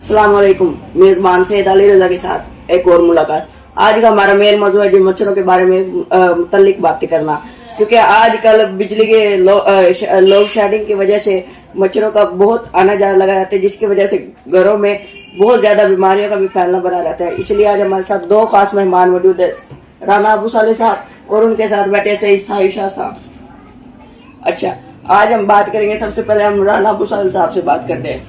अस्सलाम वालेकुम। मेजबान सैयद अली रजा के साथ एक और मुलाकात। आज का हमारा मेन मौजूद है जी मच्छरों के बारे में मुतल्लिक बातें करना, क्योंकि आजकल बिजली के लोड शेडिंग की वजह से मच्छरों का बहुत आना जाना लगा रहता है, जिसकी वजह से घरों में बहुत ज्यादा बीमारियों का भी फैलना बना रहता है। इसलिए आज हमारे साथ दो खास मेहमान मौजूद है, राना अबू साले साहब और उनके साथ बैठे से साहिशा साहब। अच्छा, आज हम बात करेंगे, सबसे पहले हम राना अबू साले साहब से बात करते हैं।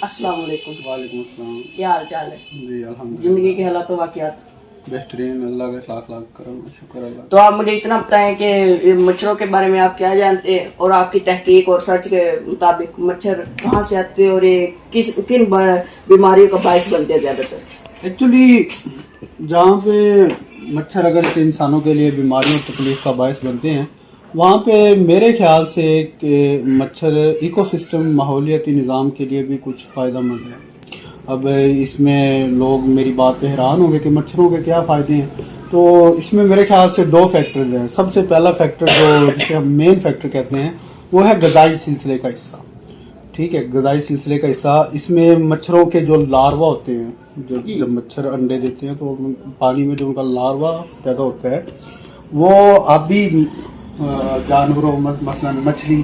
अस्सलाम वालेकुम। वालेकुम अस्सलाम। क्या हाल चाल है जी अल्हम्दुलिल्लाह। जिंदगी के हालात वाकयात बेहतरीन, अल्लाह का लाख लाख करम, शुक्र अल्लाह। तो आप मुझे इतना बताएं कि मच्छरों के बारे में आप क्या जानते हैं और आपकी तहकीक और सर्च के मुताबिक मच्छर कहाँ से आते हैं और ये किन बीमारियों का बायस बनते हैं ज्यादातर। एक्चुअली जहाँ पे मच्छर अगर से इंसानों के लिए बीमारियों तकलीफ का बायस बनते हैं, वहाँ पे मेरे ख्याल से कि मच्छर इकोसिस्टम माहौलियाती निज़ाम के लिए भी कुछ फ़ायदेमंद है। अब इसमें लोग मेरी बात पे हैरान होंगे कि मच्छरों के क्या फ़ायदे हैं, तो इसमें मेरे ख्याल से दो फैक्टर्स हैं। सबसे पहला फैक्टर जो जिसे हम मेन फैक्टर कहते हैं वो है ग़िज़ाई सिलसिले का हिस्सा। ठीक है, ग़िज़ाई सिलसिले का हिस्सा, इसमें मच्छरों के जो लार्वा होते हैं, जब मच्छर अंडे देते हैं तो पानी में जो उनका लार्वा पैदा होता है वो आबी जानवरों मसलन मछली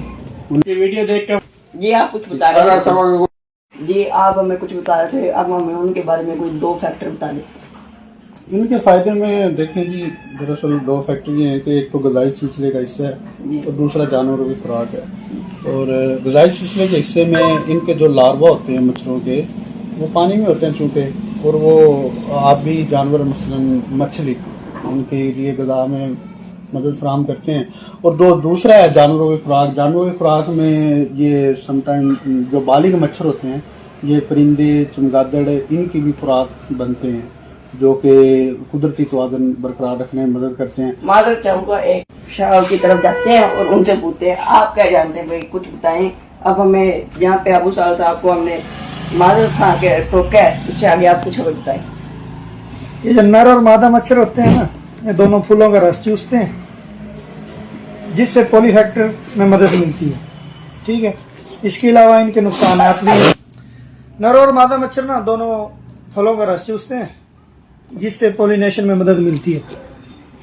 उनकी वीडियो देख कर जी आप कुछ बता रहे थे। जी आप हमें कुछ बता रहे थे, अब हमें उनके बारे में कोई दो फैक्टर बता दें। इनके फ़ायदे में देखें जी, दरअसल दो फैक्टर ये हैं कि एक तो ग़िज़ाई सिलसिले का हिस्सा है और दूसरा जानवरों की खुराक है। और ग़िज़ाई सिलसिले के हिस्से में इनके जो लार्वा होते हैं मच्छरों के, वो पानी में होते हैं चूँकि, और वो आबी जानवर मसलन मछली उनके लिए ग़िज़ा में मदद फराहम करते हैं। और दूसरा है जानवरों की खुराक। जानवरों की खुराक में ये समटाइम जो बालिग मच्छर होते हैं, ये परिंदे, चमगादड़, इनकी भी खुराक बनते हैं, जो कि कुदरती तवाज़ुन बरकरार रखने में मदद करते हैं। मादर चाहूँगा एक शाह की तरफ जाते हैं और उनसे पूछते हैं आप क्या जानते हैं भाई, कुछ बताएं। अब हमें यहाँ पे अबू साल साहब को हमने मादर खा के टोका है, उससे आगे आप कुछ बताएं। ये जो नर और मादा मच्छर होते हैं ना, ये दोनों फूलों का रस चूसते हैं, जिससे पॉलीफैक्टर में मदद मिलती है। ठीक है, इसके अलावा इनके नुकसान भी हैं। नर और मादा मच्छर ना दोनों फलों का रस चूसते हैं, जिससे पॉलिनेशन में मदद मिलती है,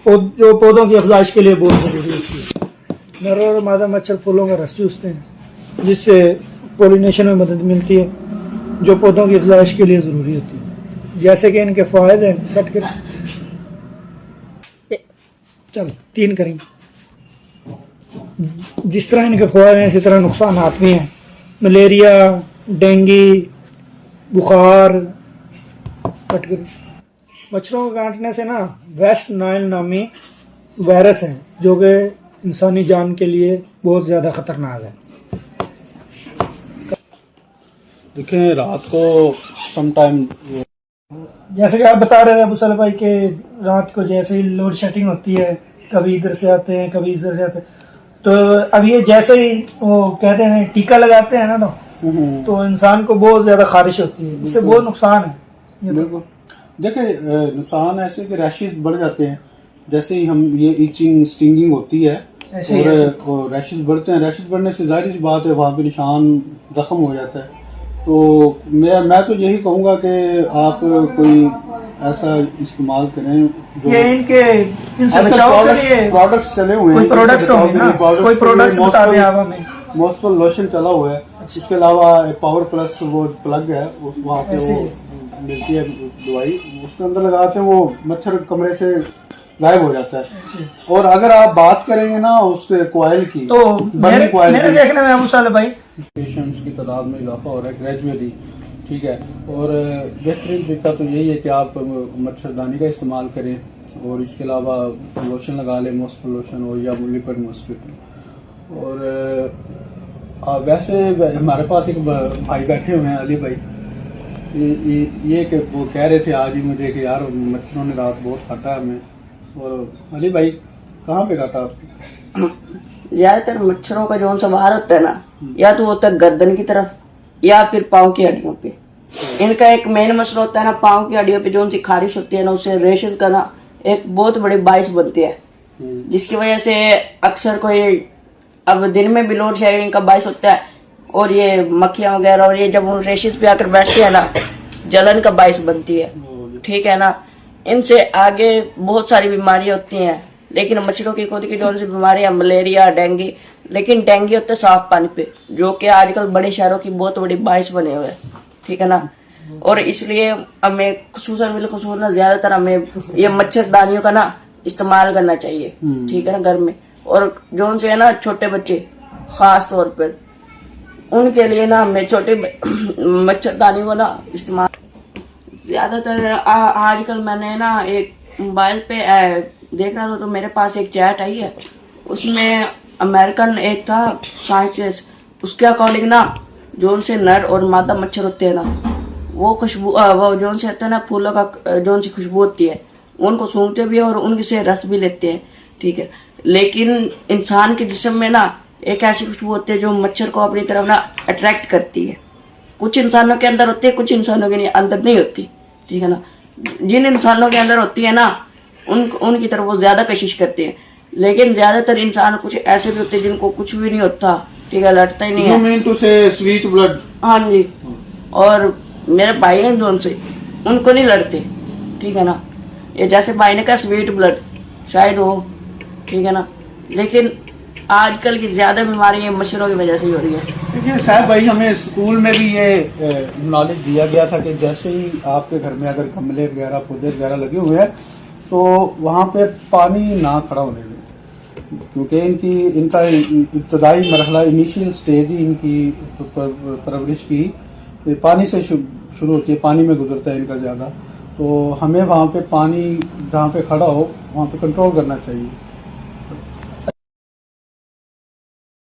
और जो पौधों की अफजाइश के लिए बहुत जरूरी होती है। नर और मादा मच्छर फूलों का रस चूसते हैं, जिससे पॉलिनेशन में मदद मिलती है, जो पौधों की अफजाइश के लिए ज़रूरी होती है। जैसे कि इनके फ़ायदे हैं, कट कर चल 3 करेंगे। जिस तरह इनके फ़ायदे हैं, इसी तरह नुकसान भी हैं। मलेरिया, डेंगू, बुखार, कट कर मच्छरों को काटने से ना वेस्ट नाइल नामी वायरस है, जो कि इंसानी जान के लिए बहुत ज़्यादा ख़तरनाक है। देखें, रात को समटाइम जैसे कि आप बता रहे थे अबू सले भाई के रात को जैसे ही लोड शेडिंग होती है, कभी इधर से आते हैं कभी इधर से आते हैं, तो अब ये जैसे ही वो कहते हैं टीका लगाते हैं ना, तो इंसान को बहुत ज्यादा खारिश होती है, इससे बहुत नुकसान है। बिल्कुल, देखिए नुकसान ऐसे कि रैशेस बढ़ जाते हैं। जैसे ही हम ये इचिंग स्टिंगिंग होती है और रैशेस बढ़ते हैं, रैशेस बढ़ने से जाहिर सी बात है वहाँ पे निशान जख्म हो जाता है। तो मैं तो यही कहूँगा कि आप कोई ऐसा इस्तेमाल करें जो ये इनसे बचाव के लिए प्रोडक्ट्स चले हुए हैं, कोई प्रोडक्ट्स होंगे ना, कोई प्रोडक्ट्स बता दें आप हमें। मॉस्पल लोशन चला हुआ है, इसके अलावा पावर प्लस वो प्लग है, वहाँ पे वो मिलती है दवाई, उसके अंदर लगाते हैं, वो मच्छर कमरे से गायब हो जाता है। और अगर आप बात करेंगे ना उसके कॉइल की, तो मेरे देखने में अबू साले भाई पेशेंट्स की तादाद में इजाफा हो रहा है ग्रेजुअली। ठीक है, और बेहतरीन तरीका तो यही है कि आप मच्छरदानी का इस्तेमाल करें, और इसके अलावा लोशन लगा लें, मॉस्किटो लोशन हो या लिक्विड मॉस्किटो। और वैसे हमारे पास एक भाई बैठे हुए हैं, अली भाई, ये कि वो कह रहे थे आज ही मुझे कि यार मच्छरों ने रात बहुत काटा हमें। और अली भाई कहाँ पे काटा आपको? ज्यादातर मच्छरों का जो वार होता है ना, या तो होता है गर्दन की तरफ या फिर पाँव की हड्डियों पे। इनका एक मेन मसला होता है ना, पाँव की हड्डियों पे जो उनसी खारिश होती है ना, उससे रेशेस का ना एक बहुत बड़ी बाइस बनती है, जिसकी वजह से अक्सर कोई अब दिन में भी लोड शेडिंग का बाइस होता है, और ये मक्खियाँ वगैरह, और ये जब उन रेशेस पे आकर बैठते हैं ना, जलन का बाइस बनती है, ठीक है ना। इनसे आगे बहुत सारी बीमारियां होती हैं, लेकिन मच्छरों की खुद की जो सी बीमारियां, मलेरिया, डेंगू, लेकिन डेंगू होता है साफ पानी पे, जो कि आजकल बड़े शहरों की बहुत बड़ी बाइस बने हुए हैं, ठीक है ना। और इसलिए हमें खुसूसन ना ज्यादातर हमें ये मच्छरदानियों का ना इस्तेमाल करना चाहिए, ठीक है ना, घर में। और जो से है ना छोटे बच्चे खास तौर पर, उनके लिए ना हमें छोटे मच्छरदानियों का ना इस्तेमाल ज्यादातर। आजकल मैंने ना एक मोबाइल पे देख रहा था, तो मेरे पास एक चैट आई है, उसमें अमेरिकन एक था साइंटिस्ट, उसके अकॉर्डिंग ना जो से नर और मादा मच्छर होते हैं ना, वो खुशबू वो जो से होता है ना फूलों का जो सी खुशबू होती है, उनको सूंघते भी है और उनके से रस भी लेते हैं, ठीक है। लेकिन इंसान के जिस्म में ना एक ऐसी खुशबू होती है जो मच्छर को अपनी तरफ ना अट्रैक्ट करती है। कुछ इंसानों के अंदर होती है, कुछ इंसानों के अंदर नहीं होती, ठीक है ना। जिन इंसानों के अंदर होती है ना, उनकी तरफ वो ज्यादा कोशिश करते हैं, लेकिन ज्यादातर इंसान कुछ ऐसे भी होते हैं जिनको कुछ भी नहीं होता, ठीक है, लड़ता ही नहीं है। You mean to say sweet blood? हाँ जी। और मेरे भाई हैं जो उनसे, उनको नहीं लड़ते, ठीक है ना। ये जैसे भाई ने कहा स्वीट ब्लड, शायद हो, ठीक है ना। लेकिन आजकल की ज्यादा बीमारी ये मच्छरों की वजह से ही हो रही है। देखिए साहब भाई, हमें स्कूल में भी ये नॉलेज दिया गया था कि जैसे ही आपके घर में अगर गमले वगैरह पौधे वगैरह लगे हुए हैं, तो वहाँ पे पानी ना खड़ा होने दें, क्योंकि इनका इब्तदाई मरहला, इनिशियल स्टेज ही इनकी परवरिश की पानी से शुरू होती है, पानी में गुजरता है इनका ज़्यादा। तो हमें वहाँ पे पानी जहाँ पे खड़ा हो वहाँ पे कंट्रोल करना चाहिए।